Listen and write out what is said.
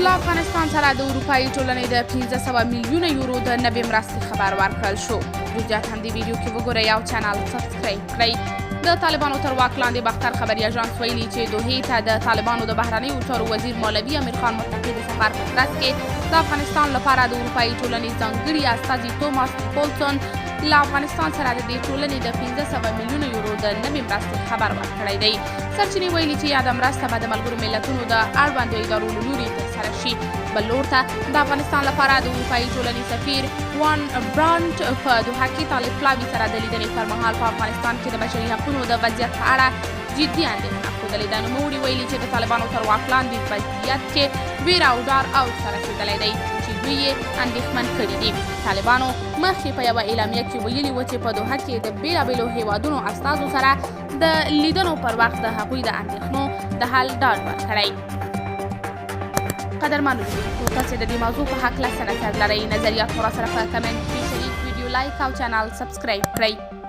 له افغانستان سره د اروپایي ټولنې د 1500 میلیونه یورو د نوې مرستې خبر ورکړل شو. جزئیات هم د ویډیو کې وګورئ او چینل سبسکرایب کړئ. د طالبانو تر واک لاندې باختر خبري اژانس ویلي چې دوحې ته د طالبانو د بهرنیو چارو وزیر مولوي امیر خان متقي د سفر په ترڅ کې د افغانستان لپاره د اروپایي ټولنې ځانګړي استازي توماس نیکولسون له افغانستان سره د دې ټولنې د 1500 میلیونه یورو د نوې مرستې خبر ورکړی دی. سرچینې ویلي چې یاده مرسته به د ملګرو ملتونو د اړوندو ادارو له لوري ترسره شي. بل لور ته د افغانستان لپاره د اروپایي ټولنې سفیر وان برانټ په دوحه کې طالب پلاوي سره د لیدنې پر مهال په افغانستان کې د بشري حقونو د وضعیت په اړه جدي اندېښنه ښودلې ده. نوموړي ویلي چې د طالبانو تر واک لاندې وضعیت کې ویره او ډار اوج ته رسېدلی دی چې دوی یې اندېښمن کړي دي. طالبانو مخکې په یوه اعلامیه کې ویلي و چې په دوحه کې د بېلابېلو هیوادونو استازو سره د لیدنو پر وخت د هغوی د اندېښنو د حل ډاډ ورکړی. قدرمنو لیدونکو، تاسې د دې موضوع په هکله څه نظر لرئ؟ نظریات مو راسره په کمنټ کې شریک، ویډیو لایک او چینل سبسکرایب کړئ.